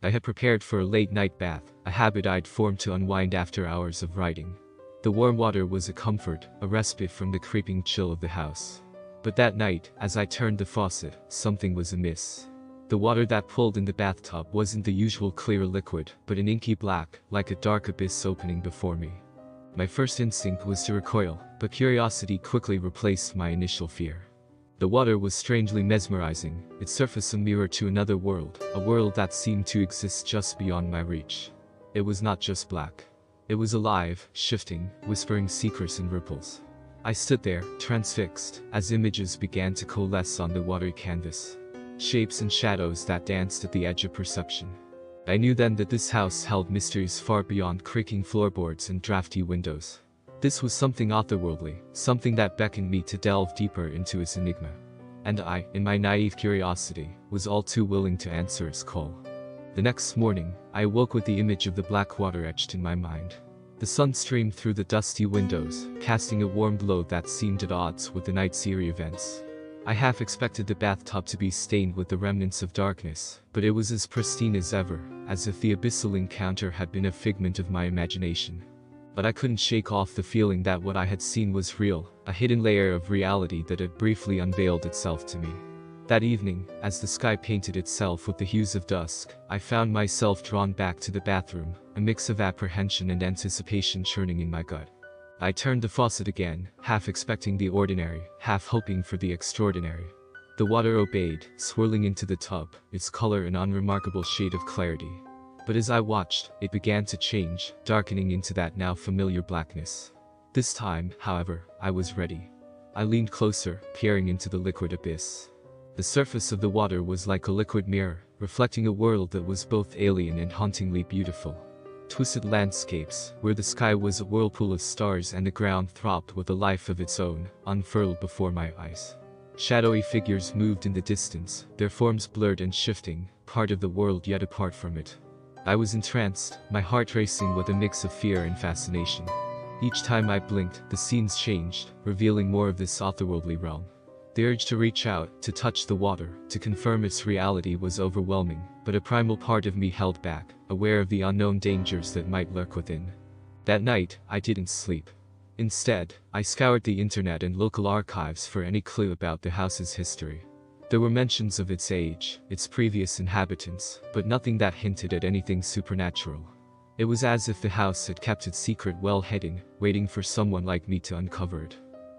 I had prepared for a late-night bath, a habit I'd formed to unwind after hours of writing. The warm water was a comfort, a respite from the creeping chill of the house. But that night, as I turned the faucet, something was amiss. The water that pulled in the bathtub wasn't the usual clear liquid, but an inky black, like a dark abyss opening before me. My first instinct was to recoil, but curiosity quickly replaced my initial fear. The water was strangely mesmerizing, its surface a mirror to another world, a world that seemed to exist just beyond my reach. It was not just black. It was alive, shifting, whispering secrets and ripples. I stood there, transfixed, as images began to coalesce on the watery canvas. Shapes and shadows that danced at the edge of perception. I knew then that this house held mysteries far beyond creaking floorboards and drafty windows. This was something otherworldly, something that beckoned me to delve deeper into its enigma. And I, in my naive curiosity, was all too willing to answer its call. The next morning, I awoke with the image of the black water etched in my mind. The sun streamed through the dusty windows, casting a warm glow that seemed at odds with the night's eerie events. I half expected the bathtub to be stained with the remnants of darkness, but it was as pristine as ever, as if the abyssal encounter had been a figment of my imagination. But I couldn't shake off the feeling that what I had seen was real, a hidden layer of reality that had briefly unveiled itself to me. That evening, as the sky painted itself with the hues of dusk, I found myself drawn back to the bathroom, a mix of apprehension and anticipation churning in my gut. I turned the faucet again, half expecting the ordinary, half hoping for the extraordinary. The water obeyed, swirling into the tub, its color an unremarkable shade of clarity. But as I watched, it began to change, darkening into that now familiar blackness. This time, however, I was ready. I leaned closer, peering into the liquid abyss. The surface of the water was like a liquid mirror, reflecting a world that was both alien and hauntingly beautiful. Twisted landscapes, where the sky was a whirlpool of stars and the ground throbbed with a life of its own, unfurled before my eyes. Shadowy figures moved in the distance, their forms blurred and shifting, part of the world yet apart from it. I was entranced, my heart racing with a mix of fear and fascination. Each time I blinked, the scenes changed, revealing more of this otherworldly realm. The urge to reach out, to touch the water, to confirm its reality was overwhelming, but a primal part of me held back, aware of the unknown dangers that might lurk within. That night, I didn't sleep. Instead, I scoured the internet and local archives for any clue about the house's history. There were mentions of its age, its previous inhabitants, but nothing that hinted at anything supernatural. It was as if the house had kept its secret well hidden, waiting for someone like me to uncover it.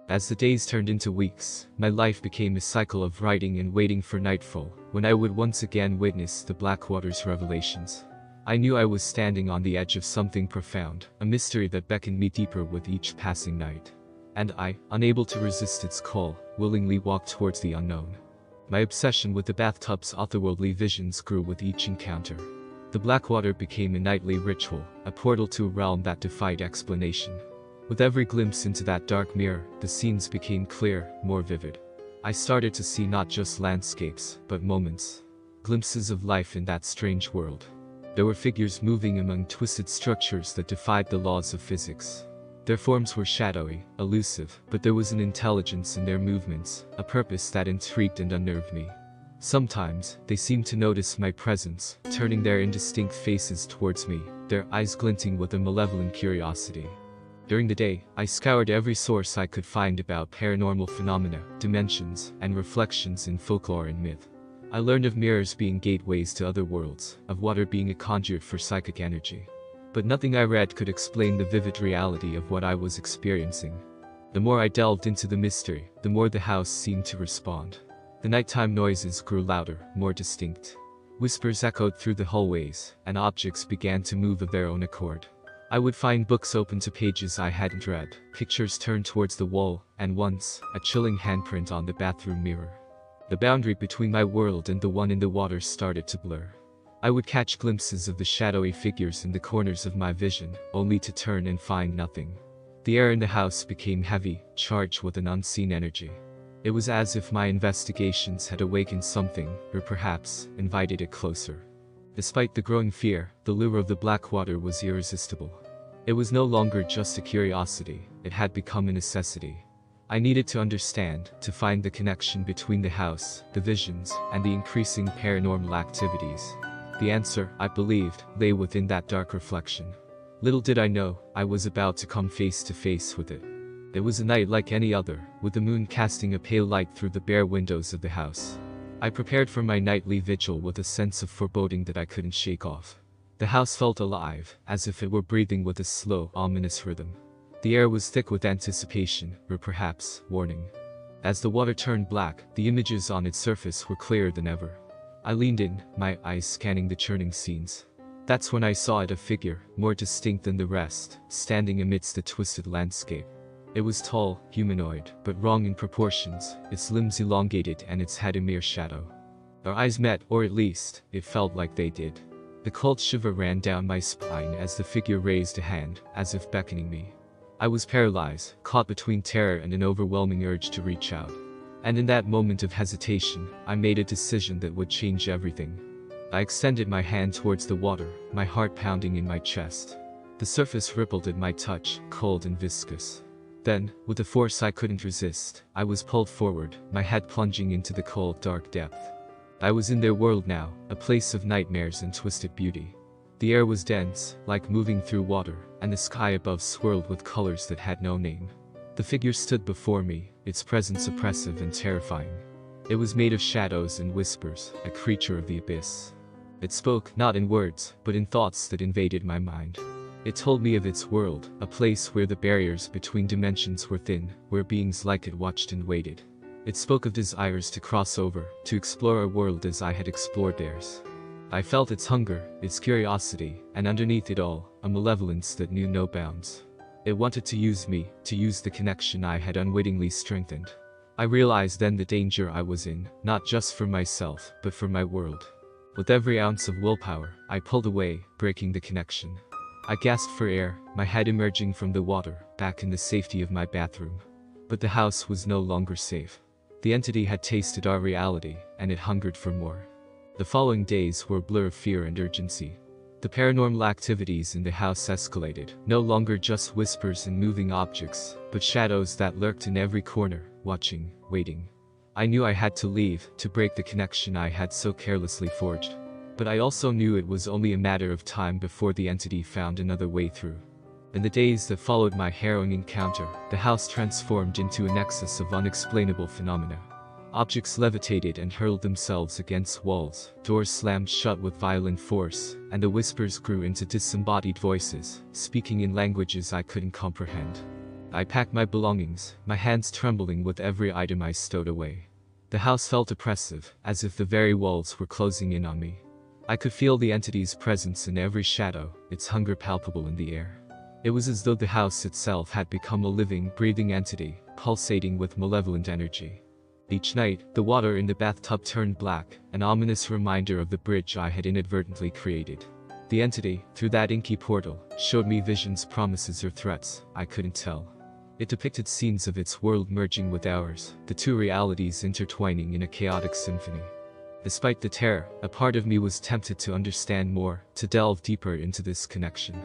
As the days turned into weeks, my life became a cycle of writing and waiting for nightfall, when I would once again witness the Blackwater's revelations. I knew I was standing on the edge of something profound, a mystery that beckoned me deeper with each passing night. And I, unable to resist its call, willingly walked towards the unknown. My obsession with the bathtub's otherworldly visions grew with each encounter. The Blackwater became a nightly ritual, a portal to a realm that defied explanation. With every glimpse into that dark mirror, the scenes became clearer, more vivid. I started to see not just landscapes, but moments. Glimpses of life in that strange world. There were figures moving among twisted structures that defied the laws of physics. Their forms were shadowy, elusive, but there was an intelligence in their movements, a purpose that intrigued and unnerved me. Sometimes, they seemed to notice my presence, turning their indistinct faces towards me, their eyes glinting with a malevolent curiosity. During the day, I scoured every source I could find about paranormal phenomena, dimensions, and reflections in folklore and myth. I learned of mirrors being gateways to other worlds, of water being a conduit for psychic energy. But nothing I read could explain the vivid reality of what I was experiencing. The more I delved into the mystery, the more the house seemed to respond. The nighttime noises grew louder, more distinct. Whispers echoed through the hallways, and objects began to move of their own accord. I would find books open to pages I hadn't read, pictures turned towards the wall, and once, a chilling handprint on the bathroom mirror. The boundary between my world and the one in the water started to blur. I would catch glimpses of the shadowy figures in the corners of my vision, only to turn and find nothing. The air in the house became heavy, charged with an unseen energy. It was as if my investigations had awakened something, or perhaps, invited it closer. Despite the growing fear, the lure of the Blackwater was irresistible. It was no longer just a curiosity, it had become a necessity. I needed to understand, to find the connection between the house, the visions, and the increasing paranormal activities. The answer, I believed, lay within that dark reflection. Little did I know, I was about to come face to face with it. It was a night like any other, with the moon casting a pale light through the bare windows of the house. I prepared for my nightly vigil with a sense of foreboding that I couldn't shake off. The house felt alive, as if it were breathing with a slow, ominous rhythm. The air was thick with anticipation, or perhaps, warning. As the water turned black, the images on its surface were clearer than ever. I leaned in, my eyes scanning the churning scenes. That's when I saw it, a figure, more distinct than the rest, standing amidst the twisted landscape. It was tall, humanoid, but wrong in proportions, its limbs elongated and its head a mere shadow. Our eyes met, or at least, it felt like they did. The cold shiver ran down my spine as the figure raised a hand, as if beckoning me. I was paralyzed, caught between terror and an overwhelming urge to reach out. And in that moment of hesitation, I made a decision that would change everything. I extended my hand towards the water, my heart pounding in my chest. The surface rippled at my touch, cold and viscous. Then, with a force I couldn't resist, I was pulled forward, my head plunging into the cold, dark depth. I was in their world now, a place of nightmares and twisted beauty. The air was dense, like moving through water, and the sky above swirled with colors that had no name. The figure stood before me, its presence oppressive and terrifying. It was made of shadows and whispers, a creature of the abyss. It spoke, not in words, but in thoughts that invaded my mind. It told me of its world, a place where the barriers between dimensions were thin, where beings like it watched and waited. It spoke of desires to cross over, to explore a world as I had explored theirs. I felt its hunger, its curiosity, and underneath it all, a malevolence that knew no bounds. It wanted to use me, to use the connection I had unwittingly strengthened. I realized then the danger I was in, not just for myself, but for my world. With every ounce of willpower, I pulled away, breaking the connection. I gasped for air, my head emerging from the water, back in the safety of my bathroom. But the house was no longer safe. The entity had tasted our reality, and it hungered for more. The following days were a blur of fear and urgency. The paranormal activities in the house escalated, no longer just whispers and moving objects, but shadows that lurked in every corner, watching, waiting. I knew I had to leave, to break the connection I had so carelessly forged. But I also knew it was only a matter of time before the entity found another way through. In the days that followed my harrowing encounter, the house transformed into a nexus of unexplainable phenomena. Objects levitated and hurled themselves against walls, doors slammed shut with violent force, and the whispers grew into disembodied voices, speaking in languages I couldn't comprehend. I packed my belongings, my hands trembling with every item I stowed away. The house felt oppressive, as if the very walls were closing in on me. I could feel the entity's presence in every shadow, its hunger palpable in the air. It was as though the house itself had become a living, breathing entity, pulsating with malevolent energy. Each night, the water in the bathtub turned black, an ominous reminder of the bridge I had inadvertently created. The entity, through that inky portal, showed me visions, promises, or threats, I couldn't tell. It depicted scenes of its world merging with ours, the two realities intertwining in a chaotic symphony. Despite the terror, a part of me was tempted to understand more, to delve deeper into this connection.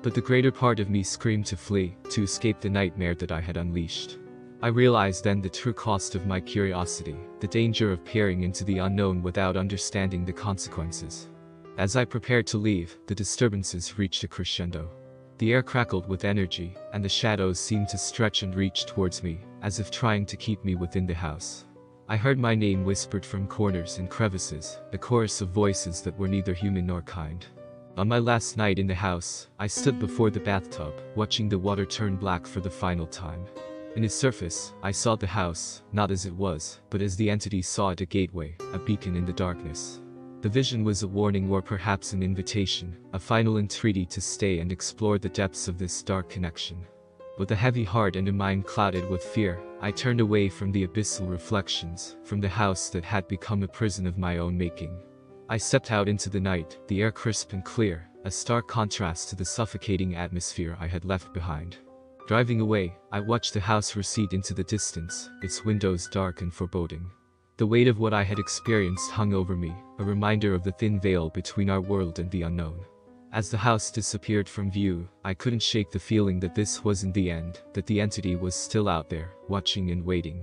But the greater part of me screamed to flee, to escape the nightmare that I had unleashed. I realized then the true cost of my curiosity, the danger of peering into the unknown without understanding the consequences. As I prepared to leave, the disturbances reached a crescendo. The air crackled with energy, and the shadows seemed to stretch and reach towards me, as if trying to keep me within the house. I heard my name whispered from corners and crevices, a chorus of voices that were neither human nor kind. On my last night in the house, I stood before the bathtub, watching the water turn black for the final time. In its surface, I saw the house, not as it was, but as the entity saw it, a gateway, a beacon in the darkness. The vision was a warning, or perhaps an invitation, a final entreaty to stay and explore the depths of this dark connection. With a heavy heart and a mind clouded with fear, I turned away from the abyssal reflections, from the house that had become a prison of my own making. I stepped out into the night, the air crisp and clear, a stark contrast to the suffocating atmosphere I had left behind. Driving away, I watched the house recede into the distance, its windows dark and foreboding. The weight of what I had experienced hung over me, a reminder of the thin veil between our world and the unknown. As the house disappeared from view, I couldn't shake the feeling that this wasn't the end, that the entity was still out there, watching and waiting.